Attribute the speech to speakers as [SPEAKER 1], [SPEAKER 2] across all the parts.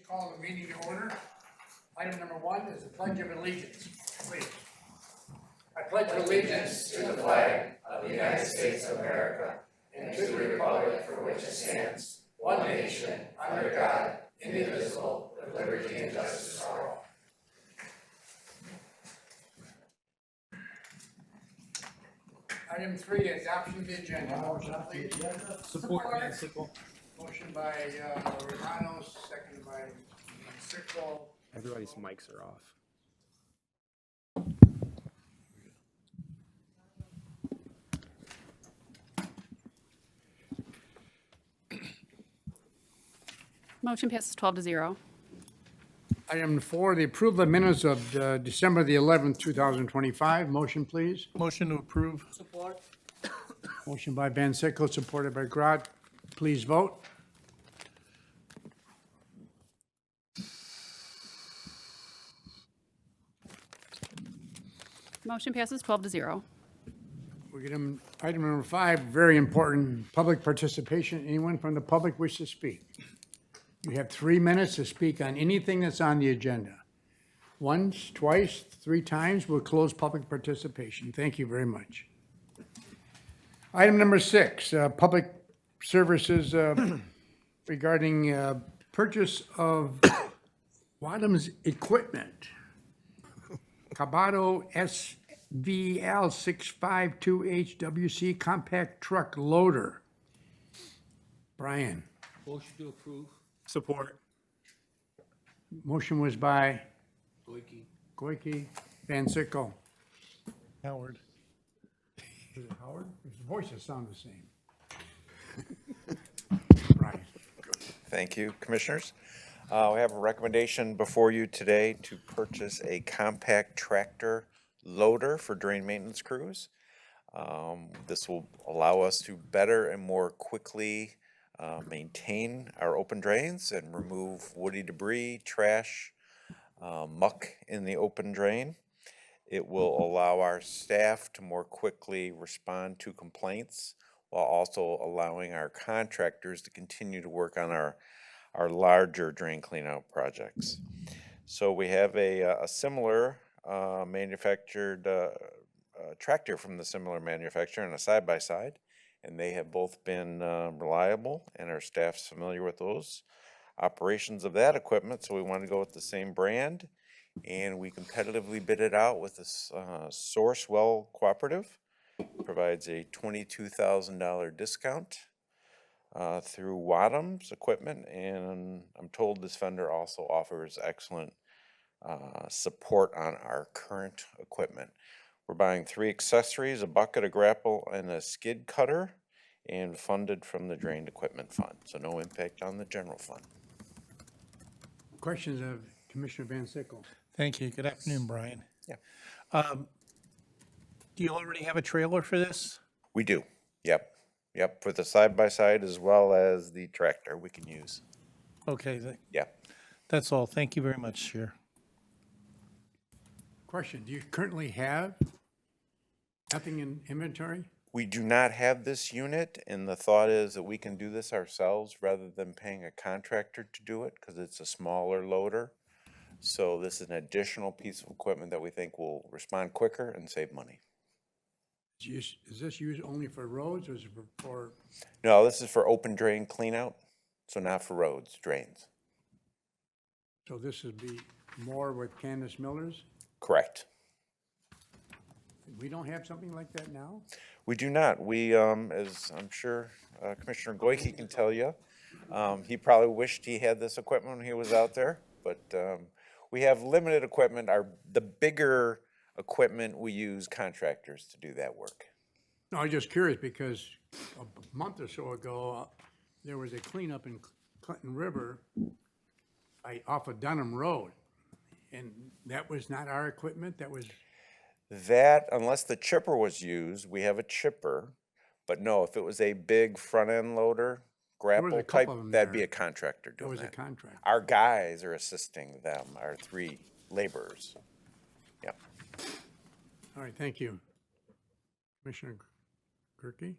[SPEAKER 1] call the meeting to order. Item number 1 is the Pledge of Allegiance. Please. I pledge allegiance to the flag of the United States of America and to the republic for which it stands, one nation, under God, indivisible, with liberty and justice for all. Item 3, adoption of the agenda. Motion, please.
[SPEAKER 2] Support, Van Sickle.
[SPEAKER 1] Motion by Romano, second by Sickle.
[SPEAKER 2] Everybody's mics are off.
[SPEAKER 3] Motion passes 12-0.
[SPEAKER 1] Item 4, the approval of minutes of December the 11th, 2025. Motion, please.
[SPEAKER 4] Motion to approve.
[SPEAKER 2] Support.
[SPEAKER 1] Motion by Van Sickle, supported by Grot. Please vote.
[SPEAKER 3] Motion passes 12-0.
[SPEAKER 1] We get item number 5, very important, public participation. Anyone from the public wish to speak? You have 3 minutes to speak on anything that's on the agenda. Once, twice, 3 times, we'll close public participation. Thank you very much. Item number 6, public services regarding purchase of Wadham's equipment. Cabato SVL 652HWC compact truck loader. Brian.
[SPEAKER 5] Motion to approve.
[SPEAKER 2] Support.
[SPEAKER 1] Motion was by
[SPEAKER 5] Goiki.
[SPEAKER 1] Van Sickle.
[SPEAKER 4] Howard.
[SPEAKER 1] Is it Howard? His voices sound the same. Brian.
[SPEAKER 6] Thank you, Commissioners. We have a recommendation before you today to purchase a compact tractor loader for drain maintenance crews. This will allow us to better and more quickly maintain our open drains and remove woody debris, trash, muck in the open drain. It will allow our staff to more quickly respond to complaints while also allowing our contractors to continue to work on our larger drain cleanout projects. So we have a similar manufactured tractor from the similar manufacturer and a side-by-side, and they have both been reliable, and our staff's familiar with those operations of that equipment, so we want to go with the same brand, and we competitively bid it out with this Sourcewell Cooperative. Provides a $22,000 discount through Wadham's equipment, and I'm told this vendor also offers excellent support on our current equipment. We're buying 3 accessories, a bucket, a grapple, and a skid cutter, and funded from the drained equipment fund, so no impact on the general fund.
[SPEAKER 1] Questions of Commissioner Van Sickle?
[SPEAKER 4] Thank you. Good afternoon, Brian.
[SPEAKER 6] Yeah.
[SPEAKER 4] Do you already have a trailer for this?
[SPEAKER 6] We do, yep, for the side-by-side as well as the tractor we can use.
[SPEAKER 4] Okay,
[SPEAKER 6] Yeah.
[SPEAKER 4] that's all. Thank you very much, Chair.
[SPEAKER 1] Question, do you currently have nothing in inventory?
[SPEAKER 6] We do not have this unit, and the thought is that we can do this ourselves rather than paying a contractor to do it because it's a smaller loader. So this is an additional piece of equipment that we think will respond quicker and save money.
[SPEAKER 1] Is this used only for roads or is it for?
[SPEAKER 6] No, this is for open drain cleanout, so not for roads, drains.
[SPEAKER 1] So this would be more with Candace Miller's?
[SPEAKER 6] Correct.
[SPEAKER 1] We don't have something like that now?
[SPEAKER 6] We do not. We, as I'm sure Commissioner Goiki can tell you, he probably wished he had this equipment when he was out there, but we have limited equipment. The bigger equipment, we use contractors to do that work.
[SPEAKER 1] No, I'm just curious because a month or so ago, there was a cleanup in Clinton River off of Dunham Road. And that was not our equipment, that was,
[SPEAKER 6] That, unless the chipper was used, we have a chipper, but no, if it was a big front-end loader, grapple
[SPEAKER 1] couple
[SPEAKER 6] type,
[SPEAKER 1] of them
[SPEAKER 6] that'd be
[SPEAKER 1] there.
[SPEAKER 6] a contractor
[SPEAKER 1] that
[SPEAKER 6] doing
[SPEAKER 1] was a
[SPEAKER 6] that.
[SPEAKER 1] contract.
[SPEAKER 6] Our guys are assisting them, our 3 laborers. Yeah.
[SPEAKER 1] All right, thank you. Commissioner Gerke?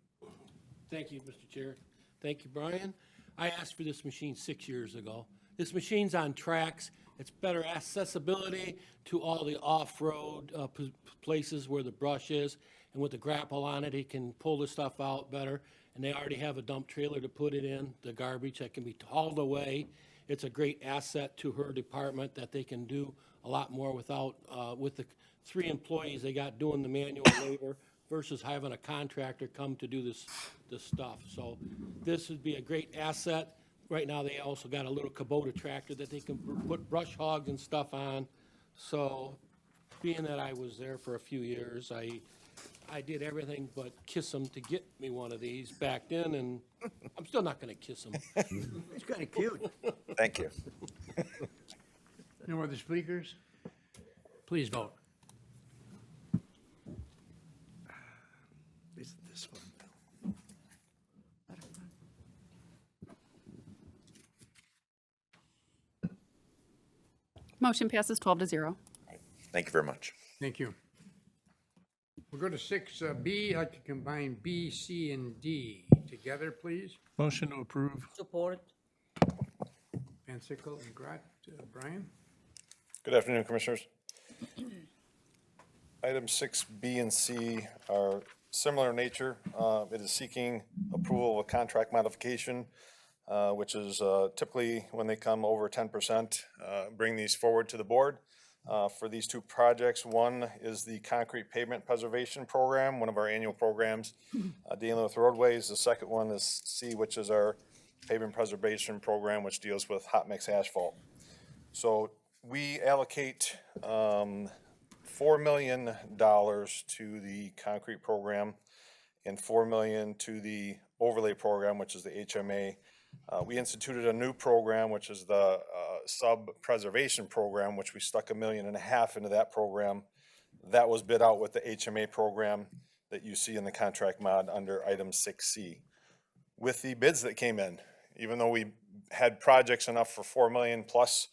[SPEAKER 5] Thank you, Mr. Chair. Thank you, Brian. I asked for this machine 6 years ago. This machine's on tracks. It's better accessibility to all the off-road places where the brush is. And with the grapple on it, he can pull the stuff out better. And they already have a dump trailer to put it in, the garbage that can be hauled away. It's a great asset to her department that they can do a lot more without, with the 3 employees they got doing the manual labor versus having a contractor come to do this stuff. So this would be a great asset. Right now, they also got a little Kubota tractor that they can put brush hogs and stuff on. So being that I was there for a few years, I did everything but kiss them to get me one of these back then, and I'm still not gonna kiss them.
[SPEAKER 1] It's kind of cute.
[SPEAKER 6] Thank you.
[SPEAKER 1] No other speakers? Please vote. This one.
[SPEAKER 3] Motion passes 12-0.
[SPEAKER 6] Thank you very much.
[SPEAKER 1] Thank you. We'll go to 6B. I'd like to combine B, C, and D together, please.
[SPEAKER 4] Motion to approve.
[SPEAKER 7] Support.
[SPEAKER 1] Van Sickle and Grot. Brian?
[SPEAKER 8] Good afternoon, Commissioners. Items 6B and C are similar in nature. It is seeking approval of a contract modification, which is typically when they come over 10%, bring these forward to the board. For these 2 projects, one is the concrete pavement preservation program, one of our annual programs dealing with roadways. The second one is C, which is our pavement preservation program, which deals with hot mix asphalt. So we allocate $4 million to the concrete program and $4 million to the overlay program, which is the HMA. We instituted a new program, which is the sub-preservation program, which we stuck $1.5 million into that program. That was bid out with the HMA program that you see in the contract mod under item 6C. With the bids that came in, even though we had projects enough for $4 million plus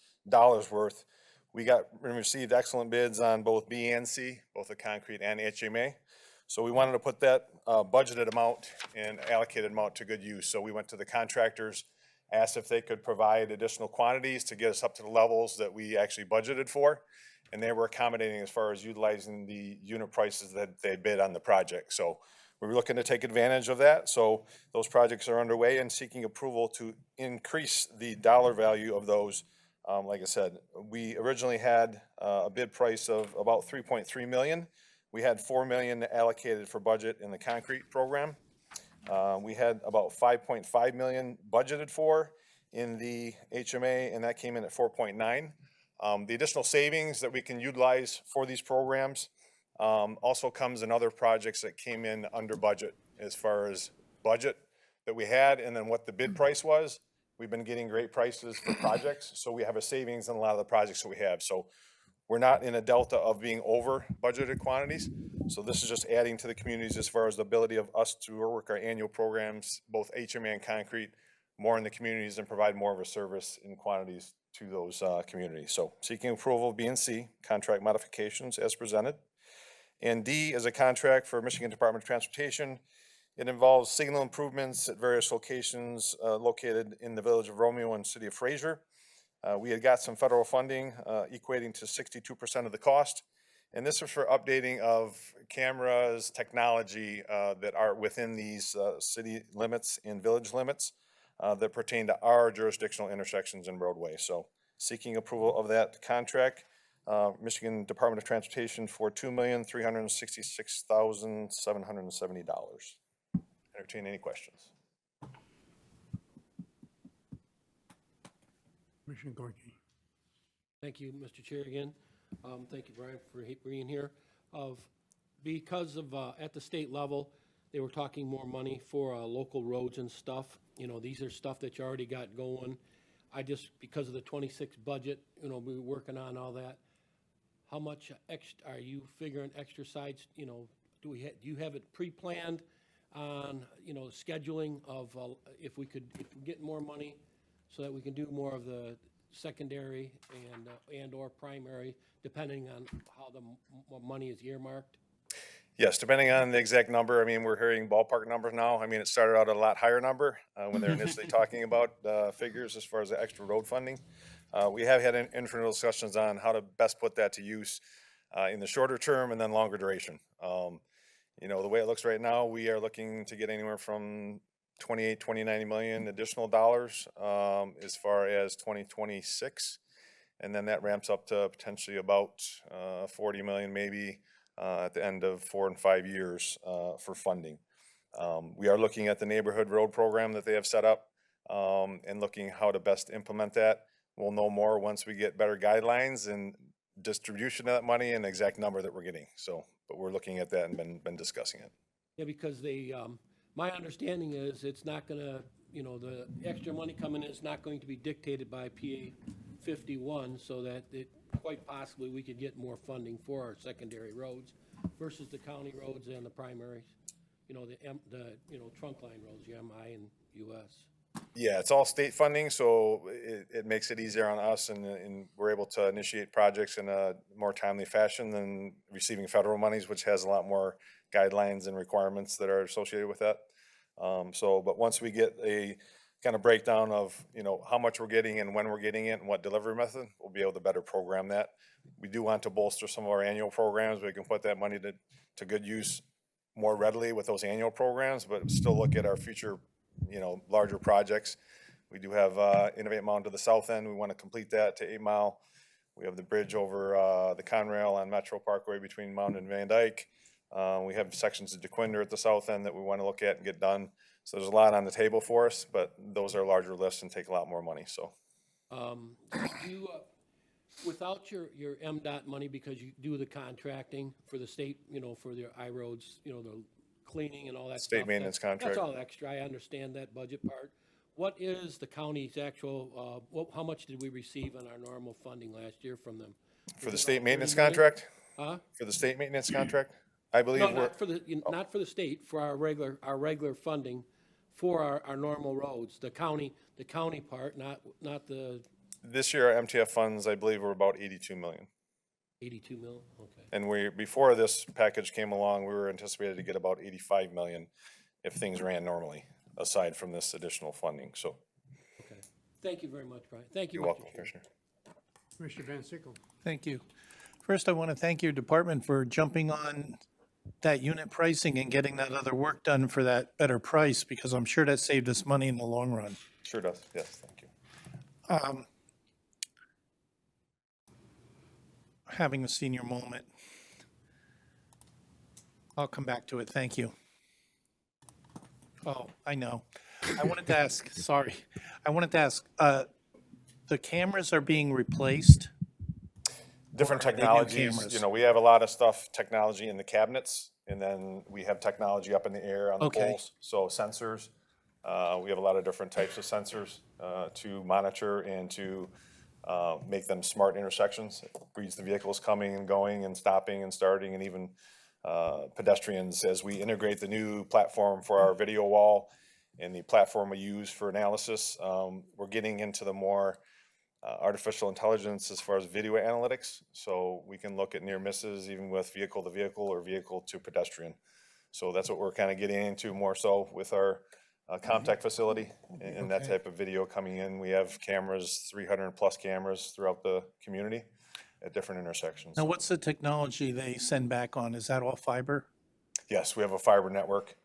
[SPEAKER 8] worth, we received excellent bids on both B and C, both the concrete and HMA. So we wanted to put that budgeted amount and allocated amount to good use. So we went to the contractors, asked if they could provide additional quantities to get us up to the levels that we actually budgeted for. And they were accommodating as far as utilizing the unit prices that they bid on the project. So we were looking to take advantage of that. So those projects are underway and seeking approval to increase the dollar value of those. Like I said, we originally had a bid price of about $3.3 million. We had $4 million allocated for budget in the concrete program. We had about $5.5 million budgeted for in the HMA, and that came in at 4.9. The additional savings that we can utilize for these programs also comes in other projects that came in under budget as far as budget that we had and then what the bid price was. We've been getting great prices for projects, so we have a savings in a lot of the projects that we have. So we're not in a delta of being over budgeted quantities. So this is just adding to the communities as far as the ability of us to work our annual programs, both HMA and concrete, more in the communities and provide more of a service in quantities to those communities. So seeking approval of B and C, contract modifications as presented. And D is a contract for Michigan Department of Transportation. It involves signal improvements at various locations located in the village of Romeo and city of Fraser. We had got some federal funding equating to 62% of the cost. And this is for updating of cameras, technology that are within these city limits and village limits that pertain to our jurisdictional intersections and roadways. So seeking approval of that contract, Michigan Department of Transportation for $2,366,770. Entertain any questions.
[SPEAKER 1] Commissioner Gorky.
[SPEAKER 5] Thank you, Mr. Chair, again. Thank you, Brian, for being here. Because of, at the state level, they were talking more money for local roads and stuff. You know, these are stuff that you already got going. Because of the 26 budget, we were working on all that. How much extra, are you figuring extra sites, do you have it pre-planned on, scheduling of, if we get more money so that we can do more of the secondary and or primary, depending on how the money is earmarked?
[SPEAKER 8] Yes, depending on the exact number, I mean, we're hearing ballpark numbers now. I mean, it started out at a lot higher number when they're initially talking about figures as far as the extra road funding. We have had internal discussions on how to best put that to use in the shorter term and then longer duration. You know, the way it looks right now, we are looking to get anywhere from 28, 29 million additional dollars as far as 2026. And then that ramps up to potentially about 40 million maybe at the end of 4 and 5 years for funding. We are looking at the neighborhood road program that they have set up and looking how to best implement that. We'll know more once we get better guidelines and distribution of that money and exact number that we're getting. So, but we're looking at that and been discussing it.
[SPEAKER 5] Yeah, because they, my understanding is it's not gonna, you know, the extra money coming in is not going to be dictated by PA 51, so that it, quite possibly, we could get more funding for our secondary roads versus the county roads and the primaries, you know, the trunk line roads, the MI and US.
[SPEAKER 8] Yeah, it's all state funding, so it makes it easier on us and we're able to initiate projects in a more timely fashion than receiving federal monies, which has a lot more guidelines and requirements that are associated with that. But once we get a kind of breakdown of, you know, how much we're getting and when we're getting it and what delivery method, we'll be able to better program that. We do want to bolster some of our annual programs. We can put that money to good use more readily with those annual programs, but still look at our future, you know, larger projects. We do have Innovate Mountain to the south end. We want to complete that to 8 Mile. We have the bridge over the Conrail on Metro Parkway between Mountain and Van Dyke. We have sections of DeQuinder at the south end that we want to look at and get done. So there's a lot on the table for us, but those are larger lists and take a lot more money, so.
[SPEAKER 5] You, without your MDOT money, because you do the contracting for the state, you know, for their I-roads, you know, the cleaning and all that stuff.
[SPEAKER 8] State maintenance contract.
[SPEAKER 5] That's all extra. I understand that budget part. What is the county's actual, how much did we receive on our normal funding last year from them?
[SPEAKER 8] For the state maintenance contract?
[SPEAKER 5] Huh?
[SPEAKER 8] For the state maintenance contract? I believe
[SPEAKER 5] No,
[SPEAKER 8] we're,
[SPEAKER 5] not for the, not for the state, for our regular funding for our normal roads, the county part, not the
[SPEAKER 8] this year our MTF funds, I believe, were about 82 million.
[SPEAKER 5] 82 mil, okay.
[SPEAKER 8] And before this package came along, we were anticipated to get about 85 million if things ran normally, aside from this additional funding, so.
[SPEAKER 5] Okay. Thank you very much, Brian. Thank you.
[SPEAKER 8] You're welcome, Commissioner.
[SPEAKER 1] Commissioner Van Sickle.
[SPEAKER 4] Thank you. First, I want to thank your department for jumping on that unit pricing and getting that other work done for that better price, because I'm sure that saved us money in the long run.
[SPEAKER 8] Sure does, yes, thank you.
[SPEAKER 4] Having a senior moment. I'll come back to it, thank you. Oh, I know. I wanted to ask, sorry, the cameras are being replaced?
[SPEAKER 8] Different
[SPEAKER 4] Or are they new
[SPEAKER 8] technologies,
[SPEAKER 4] cameras?
[SPEAKER 8] you know, we have a lot of technology in the cabinets, and then we have technology up in the air on the
[SPEAKER 4] Okay.
[SPEAKER 8] poles. So sensors, we have a lot of different types of sensors to monitor and to make them smart intersections. It reads the vehicles coming and going and stopping and starting, and even pedestrians. As we integrate the new platform for our video wall and the platform we use for analysis, we're getting into the more artificial intelligence as far as video analytics. So we can look at near misses even with vehicle to vehicle or vehicle to pedestrian. So that's what we're kind of getting into more so with our Comtech facility and that type of video coming in. We have cameras, 300 plus cameras throughout the community at different intersections.
[SPEAKER 4] Now, what's the technology they send back on? Is that all fiber?
[SPEAKER 8] Yes, we have a fiber network.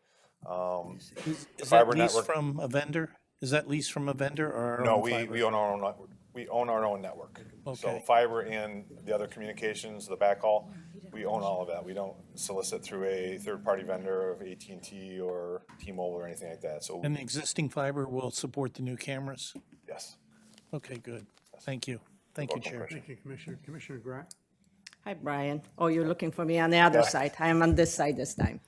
[SPEAKER 4] Is that
[SPEAKER 8] fiber
[SPEAKER 4] leased
[SPEAKER 8] network-
[SPEAKER 4] from a vendor? Is that leased from a vendor or our
[SPEAKER 8] No,
[SPEAKER 4] own
[SPEAKER 8] we
[SPEAKER 4] fiber?
[SPEAKER 8] own our own network. We own our own network. So
[SPEAKER 4] Okay.
[SPEAKER 8] fiber and the other communications, the backhaul, we own all of that. We don't solicit through a third-party vendor of AT&T or T-Mobile or anything like that. So,
[SPEAKER 4] And the existing fiber will support the new cameras?
[SPEAKER 8] yes.
[SPEAKER 4] Okay, good. Thank you. Thank you,
[SPEAKER 8] welcome,
[SPEAKER 4] Chair.
[SPEAKER 1] Thank you, Commissioner. Commissioner Grant.
[SPEAKER 7] Hi, Brian. Oh, you're looking for me on the other side. I am on this side this time.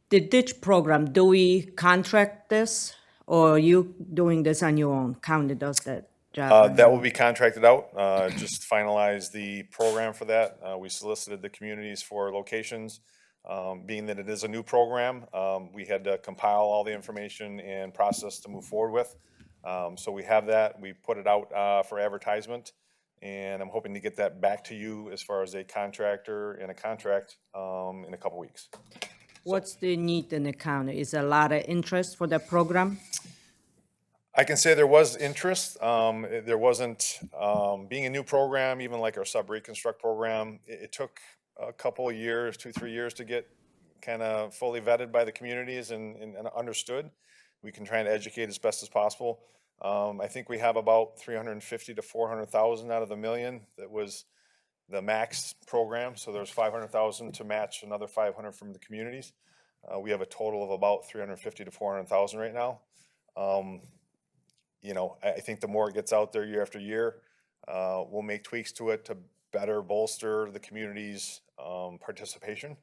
[SPEAKER 7] The ditch program, do we contract this, or you doing this on your own? County does that job?
[SPEAKER 8] That will be contracted out. Just finalize the program for that. We solicited the communities for locations. Being that it is a new program, we had to compile all the information and process to move forward with. So we have that. We put it out for advertisement. And I'm hoping to get that back to you as far as a contractor and a contract in a couple weeks.
[SPEAKER 7] What's the need in the county? Is there a lot of interest for the program?
[SPEAKER 8] I can say there was interest. There wasn't, being a new program, even like our sub-reconstruct program, it took a couple of years, 2-3 years to get kind of fully vetted by the communities and understood. We can try and educate as best as possible. I think we have about 350 to 400,000 out of the million that was the max program. So there's 500,000 to match another 500 from the communities. We have a total of about 350 to 400,000 right now. You know, I think the more it gets out there year after year, we'll make tweaks to it to better bolster the community's participation.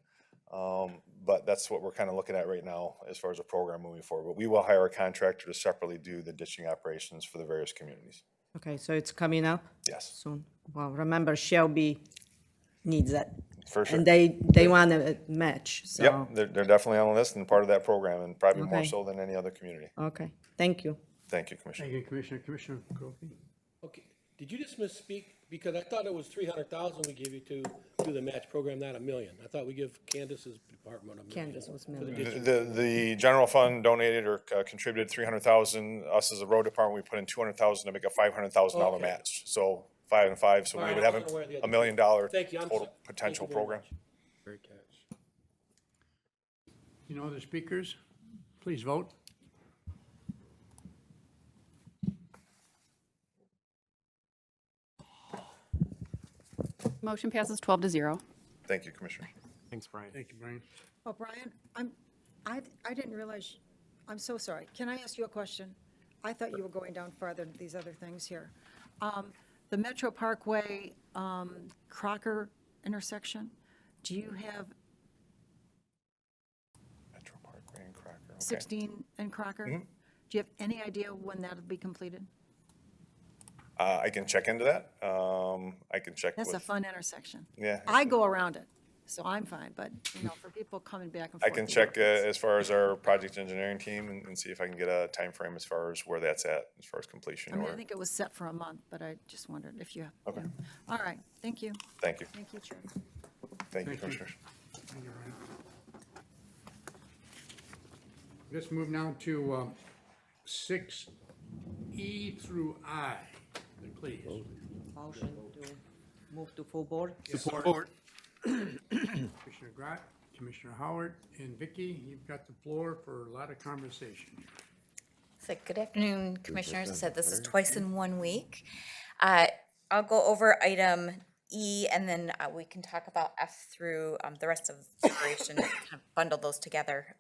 [SPEAKER 8] But that's what we're kind of looking at right now as far as a program moving forward. But we will hire a contractor to separately do the ditching operations for the various communities.
[SPEAKER 7] Okay, so it's coming up
[SPEAKER 8] Yes,
[SPEAKER 7] soon. Well, remember Shelby needs that.
[SPEAKER 8] for sure.
[SPEAKER 7] And they want to match, so.
[SPEAKER 8] Yep, they're definitely on the list and part of that program, and probably more
[SPEAKER 7] Okay.
[SPEAKER 8] so than any other community.
[SPEAKER 7] Okay, thank you.
[SPEAKER 8] Thank you, Commissioner.
[SPEAKER 1] Thank you, Commissioner. Commissioner Kofi?
[SPEAKER 5] Okay, did you just misspeak? Because I thought it was 300,000 we give you to do the match program, not $1 million. I thought we give Candace's department $1 million.
[SPEAKER 7] Candace was
[SPEAKER 5] for the
[SPEAKER 7] million.
[SPEAKER 5] ditching.
[SPEAKER 8] The general fund donated or contributed 300,000. Us as a road department, we put in 200,000 to make a $500,000
[SPEAKER 5] Okay.
[SPEAKER 8] match. So 5 and 5, so
[SPEAKER 5] All
[SPEAKER 8] we
[SPEAKER 5] right,
[SPEAKER 8] would
[SPEAKER 5] I
[SPEAKER 8] have
[SPEAKER 5] wasn't aware of the
[SPEAKER 8] a
[SPEAKER 5] other
[SPEAKER 8] $1 million
[SPEAKER 5] Thank you. I'm
[SPEAKER 8] total
[SPEAKER 5] so-
[SPEAKER 8] potential
[SPEAKER 5] thank you very
[SPEAKER 8] program.
[SPEAKER 5] much. Great catch.
[SPEAKER 1] You know the speakers? Please vote.
[SPEAKER 3] Motion passes 12-0.
[SPEAKER 8] Thank you, Commissioner.
[SPEAKER 2] Thanks, Brian.
[SPEAKER 1] Thank you, Brian.
[SPEAKER 9] Oh, Brian, I didn't realize, I'm so sorry. Can I ask you a question? I thought you were going down farther to these other things here. The Metro Parkway, Crocker intersection, do you have
[SPEAKER 8] Metro Parkway and Crocker. Okay.
[SPEAKER 9] 16 and Crocker? Do you have any idea when that'll be completed?
[SPEAKER 8] I can check into that. I can check
[SPEAKER 9] That's a
[SPEAKER 8] with,
[SPEAKER 9] fun intersection.
[SPEAKER 8] Yeah.
[SPEAKER 9] I go around it, so I'm fine, but, you know, for people coming back and
[SPEAKER 8] I
[SPEAKER 9] forth.
[SPEAKER 8] can
[SPEAKER 9] to
[SPEAKER 8] check
[SPEAKER 9] work,
[SPEAKER 8] as far as our project engineering team and see if I can get a time frame as far as where that's at, as far as completion
[SPEAKER 9] I mean, I
[SPEAKER 8] or,
[SPEAKER 9] think it was set for a month, but I just wondered if you.
[SPEAKER 8] Okay.
[SPEAKER 9] All right, thank you.
[SPEAKER 8] thank you.
[SPEAKER 9] Thank you, Chair.
[SPEAKER 8] Thank you,
[SPEAKER 1] Thank you.
[SPEAKER 8] Commissioners.
[SPEAKER 1] Thank you, Brian. Let's move now to 6E through I, please.
[SPEAKER 7] Motion to move to full board?
[SPEAKER 4] Support.
[SPEAKER 1] Commissioner Grott, Commissioner Howard, and Vicky, you've got the floor for a lot of conversation.
[SPEAKER 10] So good afternoon, Commissioners. I said this is twice in 1 week. I'll go over item E, and then we can talk about F through the rest of the separation, kind of bundle those together.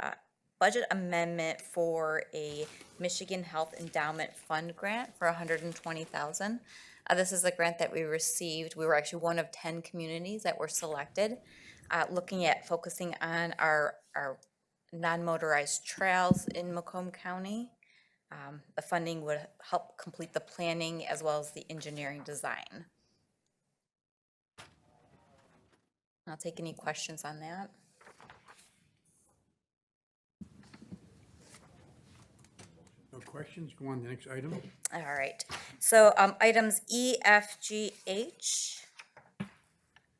[SPEAKER 10] Budget amendment for a Michigan Health Endowment Fund grant for $120,000. This is a grant that we received. We were actually one of 10 communities that were selected, looking at focusing on our non-motorized trails in Macomb County. The funding would help complete the planning as well as the engineering design. I'll take any questions on that.
[SPEAKER 1] No questions? Go on to the next item.
[SPEAKER 10] All right, so items E, F, G, H,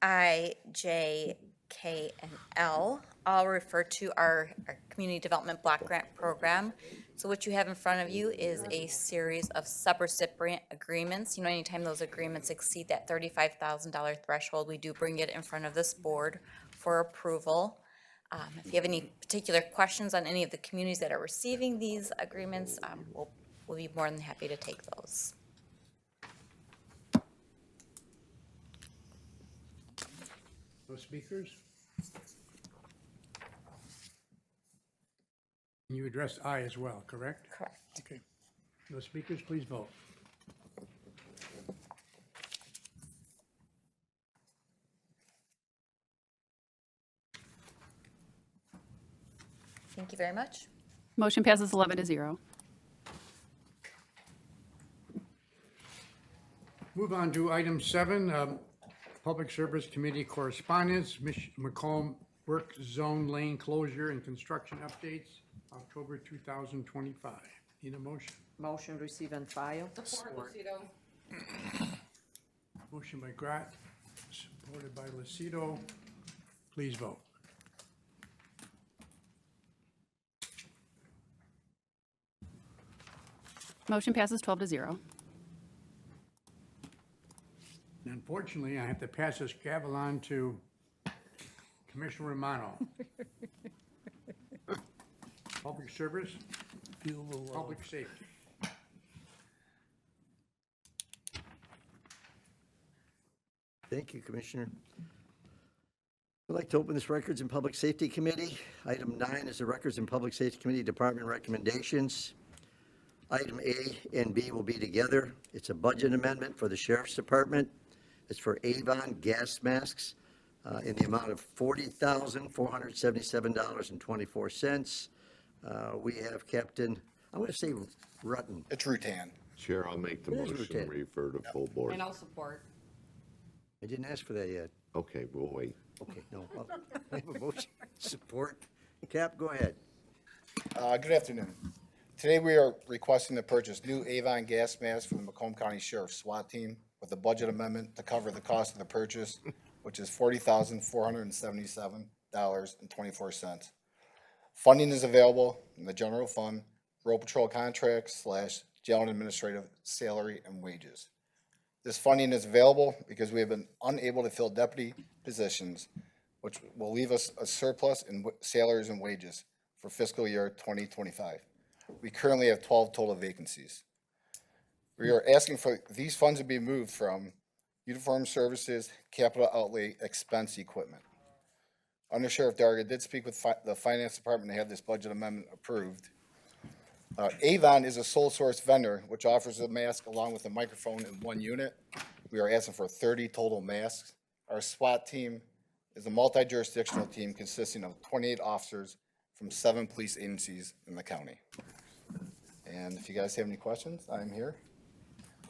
[SPEAKER 10] I, J, K, and L all refer to our Community Development Block Grant Program. So what you have in front of you is a series of subrecipient agreements. You know, anytime those agreements exceed that $35,000 threshold, we do bring it in front of this board for approval. If you have any particular questions on any of the communities that are receiving these agreements, we'll be more than happy to take those.
[SPEAKER 1] No speakers? And you addressed I as well, correct?
[SPEAKER 10] Correct.
[SPEAKER 1] Okay. No speakers, please vote.
[SPEAKER 10] Thank you very much.
[SPEAKER 3] Motion passes 11-0.
[SPEAKER 1] Move on to item 7, Public Service Committee Correspondence, Macomb Work Zone Lane Closure and Construction Updates, October 2025. Need a motion?
[SPEAKER 7] Motion receive and file?
[SPEAKER 1] Motion by Grot, supported by Lucido. Please vote.
[SPEAKER 3] Motion passes 12 to 0.
[SPEAKER 1] And unfortunately, I have to pass this gavel on to Commissioner Romano. Public service, public safety.
[SPEAKER 11] Thank you, Commissioner. I'd like to open this Records and Public Safety Committee. Item 9 is the Records and Public Safety Committee Department recommendations. Item A and B will be together. It's a budget amendment for the Sheriff's Department. It's for Avon gas masks in the amount of $40,477.24. We have Captain, I'm going to say Rutten.
[SPEAKER 8] It's Rutan.
[SPEAKER 12] Chair, I'll make the
[SPEAKER 11] It is
[SPEAKER 12] motion,
[SPEAKER 11] routine.
[SPEAKER 12] refer to full board.
[SPEAKER 3] I'll support.
[SPEAKER 11] I didn't ask for that yet.
[SPEAKER 12] Okay, we'll wait.
[SPEAKER 11] Okay, no. I have a motion, support. Cap, go ahead.
[SPEAKER 8] Good afternoon. Today we are requesting to purchase new Avon gas masks for the Macomb County Sheriff's SWAT team with a budget amendment to cover the cost of the purchase, which is $40,477.24. Funding is available in the general fund, road patrol contracts / jail and administrative salary and wages. This funding is available because we have been unable to fill deputy positions, which will leave us a surplus in salaries and wages for fiscal year 2025. We currently have 12 total vacancies. We are asking for these funds to be moved from uniform services, capital outlay, expense equipment. Under Sheriff Darga did speak with the finance department to have this budget amendment approved. Avon is a sole source vendor, which offers a mask along with a microphone in one unit. We are asking for 30 total masks. Our SWAT team is a multi-jurisdictional team consisting of 28 officers from 7 police agencies in the county. And if you guys have any questions, I'm here.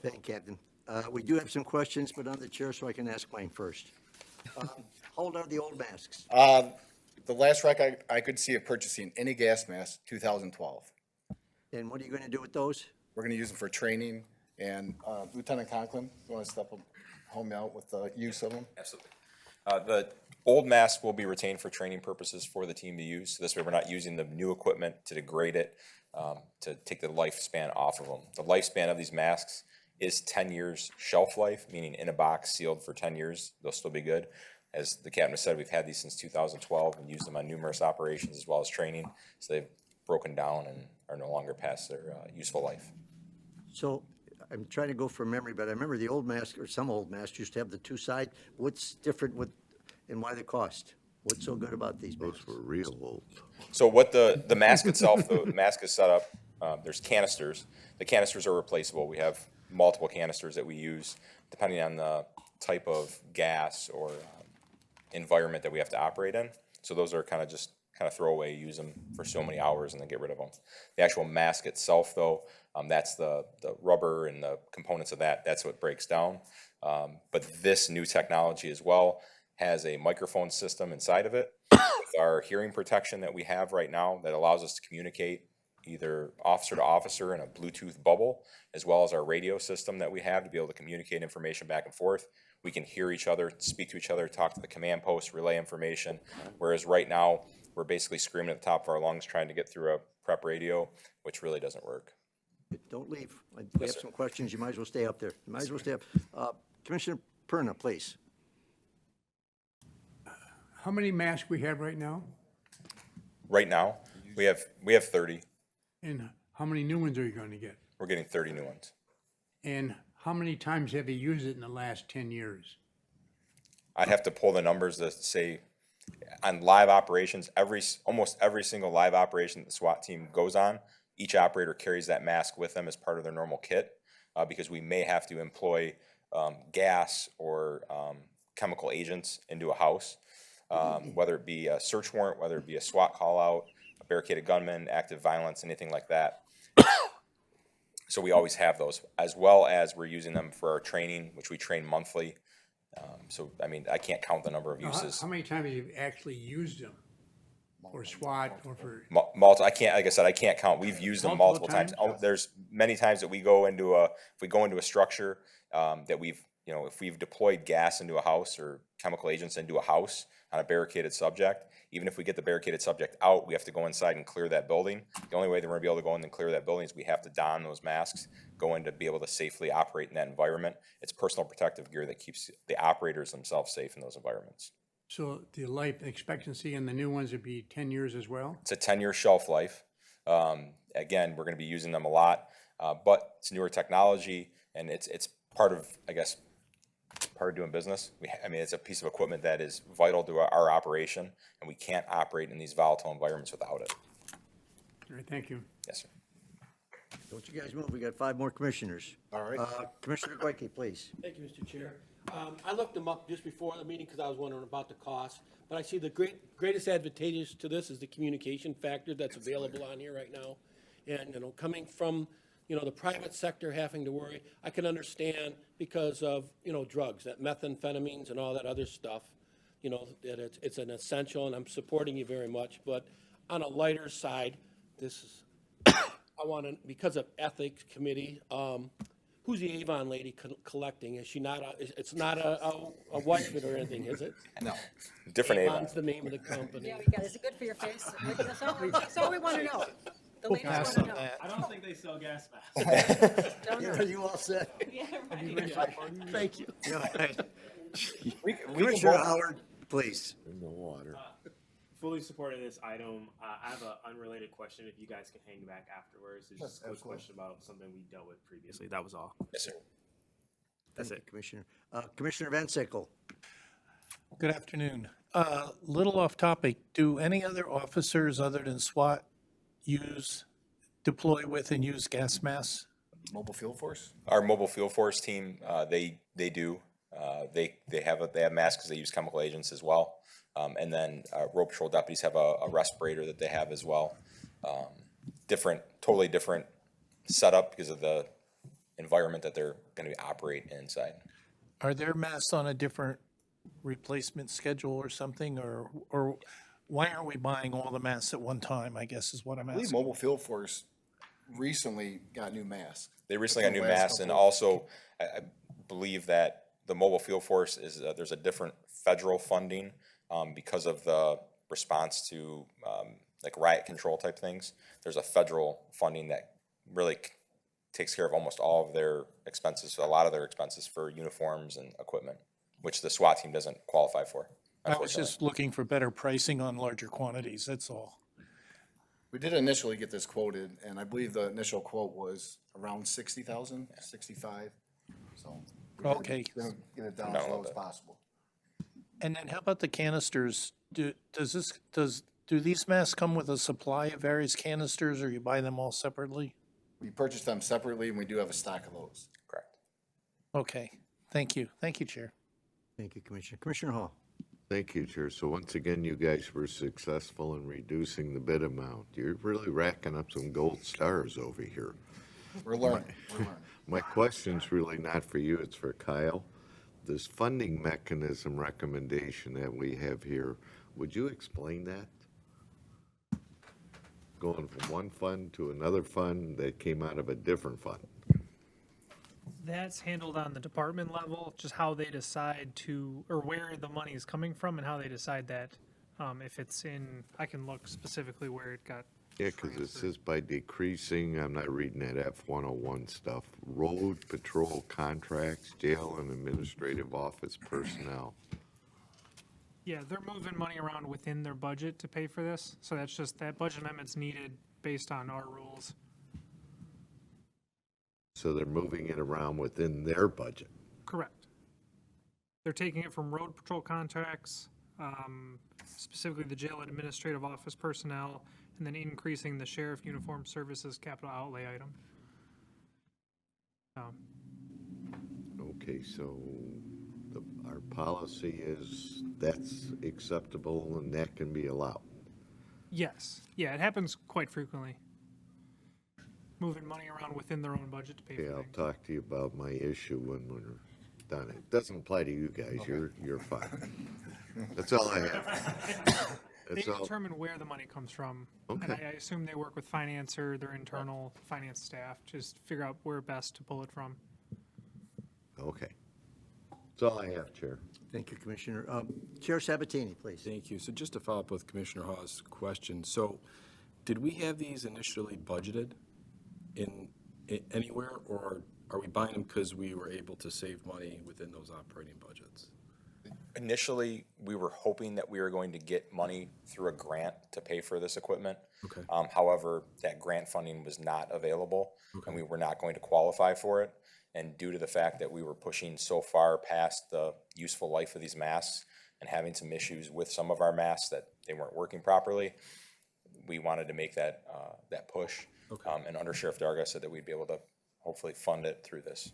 [SPEAKER 11] Thank you, Captain. We do have some questions, but I'm the chair, so I can ask mine first. How old are the old masks?
[SPEAKER 8] The last rec I could see of purchasing any gas mask, 2012.
[SPEAKER 11] And what are you going to do with those?
[SPEAKER 8] We're gonna use them for training, and Lieutenant Conklin, you wanna help me out with the use of them?
[SPEAKER 13] Absolutely. The old mask will be retained for training purposes for the team to use. So this way we're not using the new equipment to degrade it, to take the lifespan off of them. The lifespan of these masks is 10 years shelf life, meaning in a box sealed for 10 years, they'll still be good. As the captain said, we've had these since 2012 and used them on numerous operations as well as training. So they've broken down and are no longer past their useful life.
[SPEAKER 11] So I'm trying to go from memory, but I remember the old mask, or some old masks used to have the two side. What's different with, and why the cost? What's so good about these masks?
[SPEAKER 12] Those were real old.
[SPEAKER 13] So what the mask itself, the mask is set up, there's canisters. The canisters are replaceable. We have multiple canisters that we use depending on the type of gas or environment that we have to operate in. So those are kind of throw away, use them for so many hours and then get rid of them. The actual mask itself though, that's the rubber and the components of that's what breaks down. But this new technology as well has a microphone system inside of it. With our hearing protection that we have right now that allows us to communicate either officer to officer in a Bluetooth bubble, as well as our radio system that we have to be able to communicate information back and forth. We can hear each other, speak to each other, talk to the command post, relay information. Whereas right now, we're basically screaming at the top of our lungs trying to get through a prep radio, which really doesn't work.
[SPEAKER 11] Don't leave. We have some questions. You might as well stay up there. You might as well stay up. Commissioner Perna, please.
[SPEAKER 1] How many masks we have right now?
[SPEAKER 13] Right now, we have 30.
[SPEAKER 1] And how many new ones are you going to get?
[SPEAKER 13] We're getting 30 new ones.
[SPEAKER 1] And how many times have you used it in the last 10 years?
[SPEAKER 13] I'd have to pull the numbers to say on live operations, almost every single live operation that the SWAT team goes on, each operator carries that mask with them as part of their normal kit, because we may have to employ gas or chemical agents into a house, whether it be a search warrant, whether it be a SWAT call out, a barricaded gunman, active violence, anything like that. So we always have those, as well as we're using them for our training, which we train monthly. So, I mean, I can't count the number of uses.
[SPEAKER 1] How many times have you actually used them? For SWAT or for?
[SPEAKER 13] I can't, like I said, I can't count. We've used them multiple
[SPEAKER 1] Multiple
[SPEAKER 13] times. There's many times that we go into if we go into a structure, that we've you know, if we've deployed gas into a house or chemical agents into a house on a barricaded subject, even if we get the barricaded subject out, we have to go inside and clear that building. The only way that we're gonna be able to go in and clear that building is we have to don those masks, go in to be able to safely operate in that environment. It's personal protective gear that keeps the operators themselves safe in those environments.
[SPEAKER 1] So the life expectancy in the new ones would be 10 years as well?
[SPEAKER 13] It's a 10-year shelf life. Again, we're gonna be using them a lot, but it's newer technology, and it's part of, I guess, part of doing business. I mean, it's a piece of equipment that is vital to our operation, and we can't operate in these volatile environments without it.
[SPEAKER 1] All right, thank you.
[SPEAKER 13] Yes, sir.
[SPEAKER 11] Don't you guys move, we got 5 more commissioners.
[SPEAKER 8] All right.
[SPEAKER 11] Commissioner Goyke, please.
[SPEAKER 5] Thank you, Mr. Chair. I looked them up just before the meeting because I was wondering about the cost, but I see the greatest advantage to this is the communication factor that's available on here right now. And, you know, coming from, you know, the private sector having to worry, I can understand because of, you know, drugs, that methamphetamines and all that other stuff, you know, that it's an essential, and I'm supporting you very much. But on a lighter side, this is, I want to, because of ethics committee, who's the Avon lady collecting? Is she not it's not a Whiteman or anything, is it?
[SPEAKER 8] No.
[SPEAKER 13] Different Avon.
[SPEAKER 5] Avon's the name of the company.
[SPEAKER 9] Yeah, we got, is it good for your face? That's all we want to know. The ladies want
[SPEAKER 4] Pass
[SPEAKER 9] to
[SPEAKER 4] on
[SPEAKER 9] know.
[SPEAKER 4] that.
[SPEAKER 2] I don't think they sell gas masks.
[SPEAKER 11] Are you all set?
[SPEAKER 5] Thank you.
[SPEAKER 11] Commissioner Howard, please.
[SPEAKER 12] In the water.
[SPEAKER 2] Fully supporting this item. I have an unrelated question. If you guys can hang back afterwards, it's just a quick question about something we dealt with previously. That was all.
[SPEAKER 13] Yes, sir.
[SPEAKER 2] That's
[SPEAKER 11] Thank
[SPEAKER 2] it.
[SPEAKER 11] you, Commissioner. Commissioner Van Sickle.
[SPEAKER 4] Good afternoon. Little off topic, do any other officers other than SWAT deploy with and use gas masks?
[SPEAKER 8] Mobile field force?
[SPEAKER 13] Our mobile field force team, they do. They have masks. They use chemical agents as well. And then road patrol deputies have a respirator that they have as well. Totally different setup because of the environment that they're going to be operating inside.
[SPEAKER 4] Are their masks on a different replacement schedule or something, or why aren't we buying all the masks at one time, I guess is what I'm
[SPEAKER 8] I believe
[SPEAKER 4] asking.
[SPEAKER 8] mobile field force recently got new masks.
[SPEAKER 13] They recently got new
[SPEAKER 8] The last
[SPEAKER 13] masks, and
[SPEAKER 8] couple-
[SPEAKER 13] also I believe that the mobile field force is there's a different federal funding because of the response to like riot control type things. There's a federal funding that really takes care of almost all of their expenses, a lot of their expenses for uniforms and equipment, which the SWAT team doesn't qualify for.
[SPEAKER 4] I was
[SPEAKER 13] Unfortunately.
[SPEAKER 4] just looking for better pricing on larger quantities, that's all.
[SPEAKER 8] We did initially get this quoted, and I believe the initial quote was around 60,000, 65. So. we're gonna-
[SPEAKER 4] Okay.
[SPEAKER 8] gonna Get it down
[SPEAKER 13] No,
[SPEAKER 8] as low
[SPEAKER 13] no,
[SPEAKER 8] as
[SPEAKER 13] that-
[SPEAKER 8] possible.
[SPEAKER 4] And then how about the canisters? Do these masks come with a supply of various canisters, or you buy them all separately?
[SPEAKER 8] We purchased them separately, and we do have a stock of those.
[SPEAKER 13] Correct.
[SPEAKER 4] Okay, thank you. Thank you, Chair.
[SPEAKER 11] Thank you, Commissioner. Commissioner Hall.
[SPEAKER 12] Thank you, Chair. So once again, you guys were successful in reducing the bid amount. You're really racking up some gold stars over here.
[SPEAKER 8] We're learning, we're learning.
[SPEAKER 12] My question's really not for you, it's for Kyle. This funding mechanism recommendation that we have here, would you explain that? Going from one fund to another fund that came out of a different fund.
[SPEAKER 14] That's handled on the department level, just how they decide to, or where the money is coming from and how they decide that. If it's in, I can look specifically where it got.
[SPEAKER 12] Yeah, because it says by decreasing, I'm not reading that F-101 stuff, road patrol contracts, jail and administrative office personnel.
[SPEAKER 14] Yeah, they're moving money around within their budget to pay for this, so that's just, that budget amendment's needed based on our rules.
[SPEAKER 12] So they're moving it around within their budget.
[SPEAKER 14] Correct. They're taking it from road patrol contracts, specifically the jail and administrative office personnel, and then increasing the sheriff uniform services capital outlay item.
[SPEAKER 12] Okay, so our policy is that's acceptable and that can be allowed.
[SPEAKER 14] Yes, yeah, it happens quite frequently. Moving money around within their own budget to pay
[SPEAKER 12] Okay,
[SPEAKER 14] for
[SPEAKER 12] I'll
[SPEAKER 14] things.
[SPEAKER 12] talk to you about my issue when we're done. It doesn't apply to you guys, you're fine. That's all I have.
[SPEAKER 14] They
[SPEAKER 12] That's all.
[SPEAKER 14] determine where the money comes from. And
[SPEAKER 12] Okay.
[SPEAKER 14] I assume they work with finance or their internal finance staff, just figure out where best to pull it from.
[SPEAKER 12] Okay. That's all I have, Chair.
[SPEAKER 11] Thank you, Commissioner. Chair Sabatini, please.
[SPEAKER 15] Thank you. So just to follow up with Commissioner Hawes' question, so did we have these initially budgeted in anywhere, or are we buying them because we were able to save money within those operating budgets?
[SPEAKER 13] Initially, we were hoping that we were going to get money through a grant to pay for this equipment.
[SPEAKER 15] Okay.
[SPEAKER 13] However, that grant funding was not available, and we were not going to qualify for it. And due to the fact that we were pushing so far past the useful life of these masks and having some issues with some of our masks that they weren't working properly, we wanted to make that push.
[SPEAKER 15] Okay.
[SPEAKER 13] And Under Sheriff Darga said that we'd be able to hopefully fund it through this.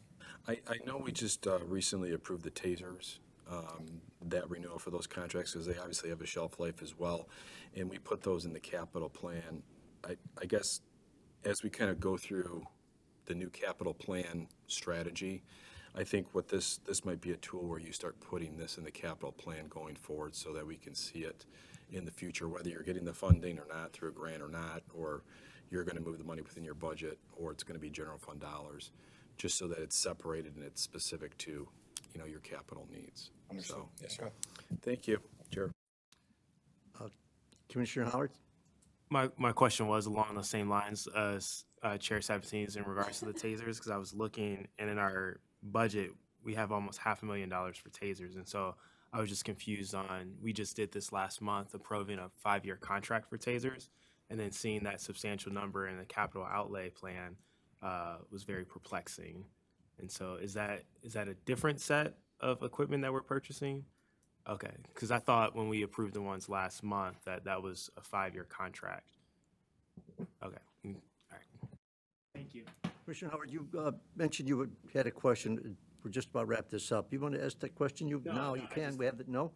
[SPEAKER 15] I know we just recently approved the tasers, that renewal for those contracts, because they obviously have a shelf life as well, and we put those in the capital plan. I guess as we kind of go through the new capital plan strategy, I think what this might be a tool where you start putting this in the capital plan going forward so that we can see it in the future, whether you're getting the funding or not through a grant or not, or you're going to move the money within your budget, or it's going to be general fund dollars, just so that it's separated and it's specific to, your capital needs.
[SPEAKER 13] Understood.
[SPEAKER 15] So,
[SPEAKER 13] Yes, sir.
[SPEAKER 15] thank you, Chair.
[SPEAKER 11] Commissioner Howard?
[SPEAKER 2] My question was along the same lines as Chair Sabatini's in regards to the tasers, because I was looking, and in our budget, we have almost $500,000 for tasers. And so I was just confused on, we just did this last month, approving a 5-year contract for tasers, and then seeing that substantial number in the capital outlay plan was very perplexing. And so is that a different set of equipment that we're purchasing? Okay, because I thought when we approved the ones last month that was a 5-year contract. Okay, all right. Thank you.
[SPEAKER 11] Commissioner Howard, you mentioned you had a question. We're just about to wrap this up. You want to ask that question? You can. We have it. No?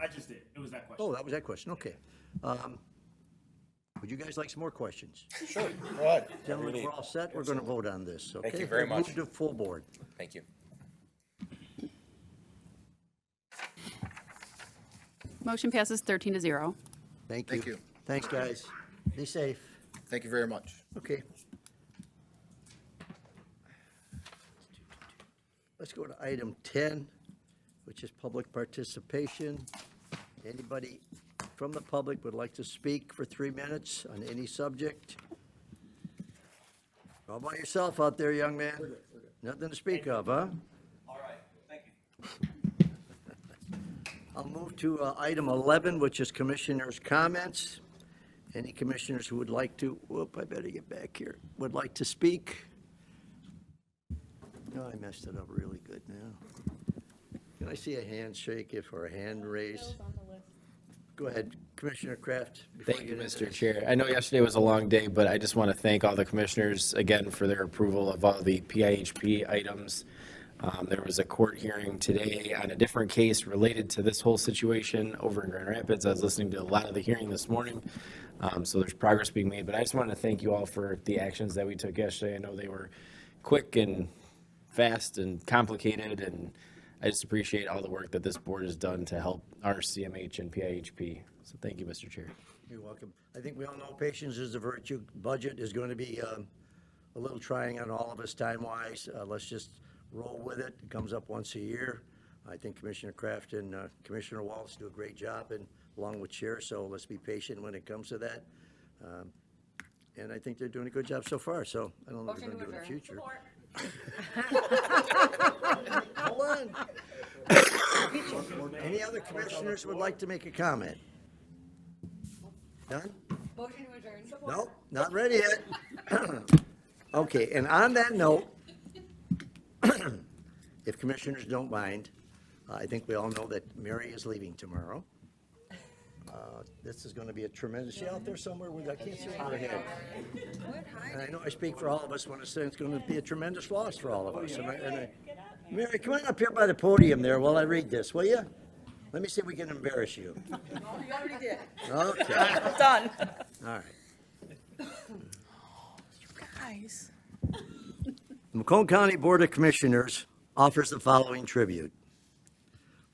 [SPEAKER 2] I just did. It was that question.
[SPEAKER 11] Oh, that was that question. Okay. Would you guys like some more questions?
[SPEAKER 8] Sure, go ahead.
[SPEAKER 11] Gentlemen, we're all set. We're going to vote on this, okay?
[SPEAKER 13] Thank you very much.
[SPEAKER 11] Move to full board.
[SPEAKER 13] Thank you.
[SPEAKER 3] Motion passes 13-0.
[SPEAKER 11] Thank you.
[SPEAKER 16] Thank you.
[SPEAKER 11] Thanks, guys. Be safe.
[SPEAKER 16] Thank you very much.
[SPEAKER 11] Okay. Let's go to item 10, which is public participation. Anybody from the public would like to speak for 3 minutes on any subject? All by yourself out there, young man. We're good. Nothing to speak of, huh?
[SPEAKER 13] All right, thank you.
[SPEAKER 11] I'll move to item 11, which is commissioners' comments. Any commissioners who would like to, I better get back here, would like to speak? No, I messed it up really good now. Can I see a handshake or a hand raise? Go ahead, Commissioner Kraft.
[SPEAKER 17] Thank you, Mr. Chair. I know yesterday was a long day, but I just want to thank all the commissioners again for their approval of all the PIHP items. There was a court hearing today on a different case related to this whole situation over in Grand Rapids. I was listening to a lot of the hearing this morning, so there's progress being made. But I just wanted to thank you all for the actions that we took yesterday. I know they were quick and fast and complicated, and I just appreciate all the work that this board has done to help our CMH and PIHP. So thank you, Mr. Chair.
[SPEAKER 11] You're welcome. I think we all know patience is a virtue. Budget is going to be a little trying on all of us time-wise. Let's just roll with it. It comes up once a year. I think Commissioner Kraft and Commissioner Wallace do a great job, and along with Chair, so let's be patient when it comes to that. And I think they're doing a good job so far, so I don't know what they're going to do in the future. Hold on. Any other commissioners would like to make a comment? Done?
[SPEAKER 9] Motion to adjourn.
[SPEAKER 11] No, not ready yet. Okay, and on that note, if commissioners don't mind, I think we all know that Mary is leaving tomorrow. This is going to be a tremendous, she out there somewhere with, I can't see her head. And I know I speak for all of us when I say it's going to be a tremendous loss for all of us. Mary, come on up here by the podium there while I read this, will you? Let me see if we can embarrass you.
[SPEAKER 9] You already did.
[SPEAKER 11] Okay.
[SPEAKER 10] Done.
[SPEAKER 11] All right.
[SPEAKER 10] Guys.
[SPEAKER 11] The Macomb County Board of Commissioners offers the following tribute.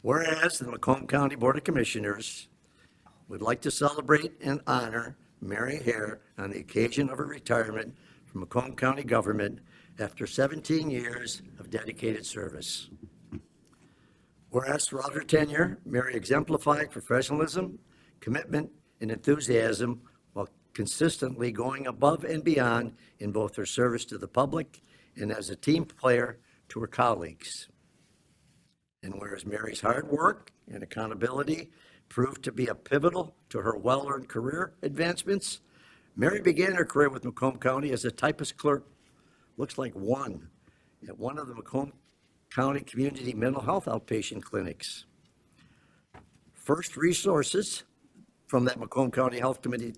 [SPEAKER 11] Whereas the Macomb County Board of Commissioners would like to celebrate and honor Mary Hare on the occasion of her retirement from Macomb County government after 17 years of dedicated service. Whereas throughout her tenure, Mary exemplified professionalism, commitment, and enthusiasm while consistently going above and beyond in both her service to the public and as a team player to her colleagues. And whereas Mary's hard work and accountability proved to be a pivotal to her well-earned career advancements, Mary began her career with Macomb County as a typist clerk, looks like one, at one of the Macomb County Community Mental Health Outpatient Clinics. First resources from that Macomb County Health Committee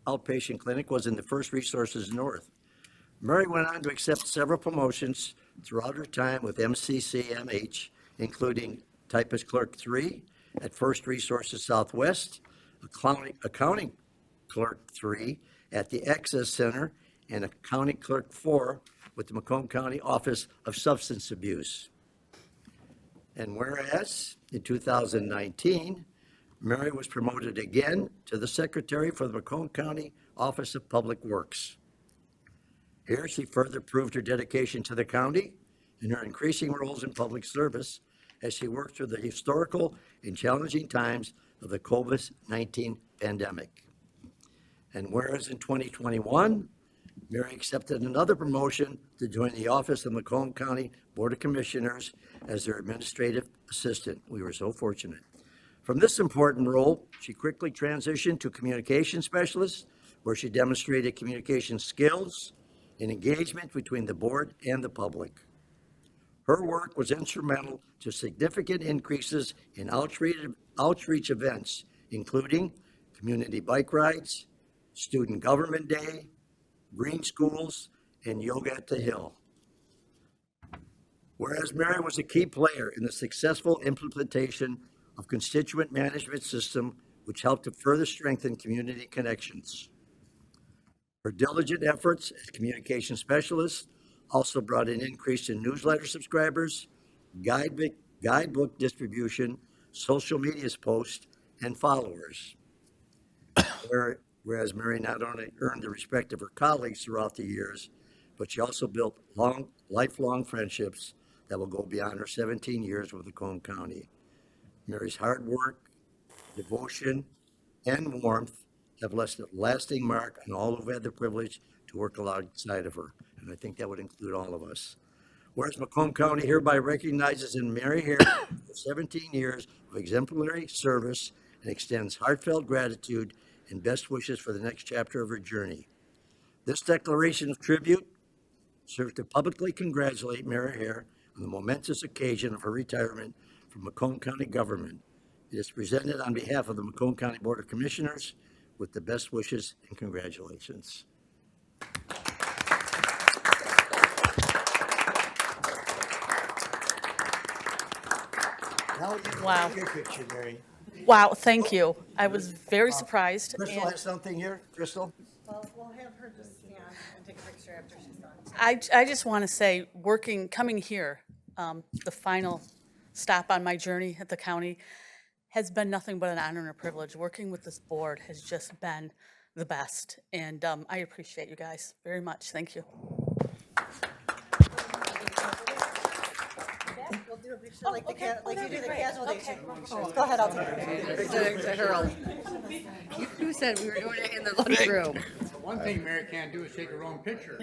[SPEAKER 11] Outpatient Clinic was in the First Resources North. Mary went on to accept several promotions throughout her time with MCCMH, including Typist Clerk 3 at First Resources Southwest, Accounting Clerk 3 at the Access Center, and Accounting Clerk 4 with the Macomb County Office of Substance Abuse. And whereas in 2019, Mary was promoted again to the Secretary for the Macomb County Office of Public Works. Here, she further proved her dedication to the county and her increasing roles in public service as she worked through the historical and challenging times of the COVID-19 pandemic. And whereas in 2021, Mary accepted another promotion to join the office of Macomb County Board of Commissioners as their administrative assistant. We were so fortunate. From this important role, she quickly transitioned to communication specialist, where she demonstrated communication skills and engagement between the board and the public. Her work was instrumental to significant increases in outreach events, including community bike rides, Student Government Day, Green Schools, and Yoga at the Hill. Whereas Mary was a key player in the successful implementation of constituent management system, which helped to further strengthen community connections. Her diligent efforts as communication specialist also brought an increase in newsletter subscribers, guidebook distribution, social media posts, and followers. Whereas Mary not only earned the respect of her colleagues throughout the years, but she also built lifelong friendships that will go beyond her 17 years with Macomb County. Mary's hard work, devotion, and warmth have left a lasting mark on all who've had the privilege to work alongside of her, and I think that would include all of us. Whereas Macomb County hereby recognizes in Mary Hare for 17 years of exemplary service and extends heartfelt gratitude and best wishes for the next chapter of her journey. This declaration of tribute serves to publicly congratulate Mary Hare on the momentous occasion of her retirement from Macomb County government. It is presented on behalf of the Macomb County Board of Commissioners with the best wishes and congratulations. Now you
[SPEAKER 16] Wow.
[SPEAKER 11] your picture, Mary.
[SPEAKER 16] Wow, thank you. I was very surprised.
[SPEAKER 11] Crystal
[SPEAKER 16] and
[SPEAKER 11] has something here. Crystal?
[SPEAKER 9] Well, we'll have her just stand and take a picture after she's done.
[SPEAKER 16] I just want to say, coming here, the final stop on my journey at the county has been nothing but an honor and a privilege. Working with this board has just been the best, and I appreciate you guys very much. Thank you.
[SPEAKER 9] We'll do a picture like you do the casualty. Go ahead, I'll take it.
[SPEAKER 3] To Harold. You said we were doing it in the lunchroom.
[SPEAKER 1] One thing Mary can't do is take her own picture.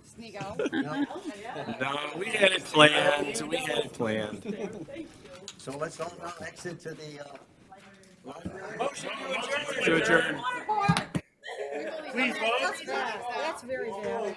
[SPEAKER 3] Sneak out.
[SPEAKER 2] No, we had it planned. We had it planned.
[SPEAKER 11] So let's all now exit to the library.
[SPEAKER 2] To adjourn.
[SPEAKER 9] That's very bad.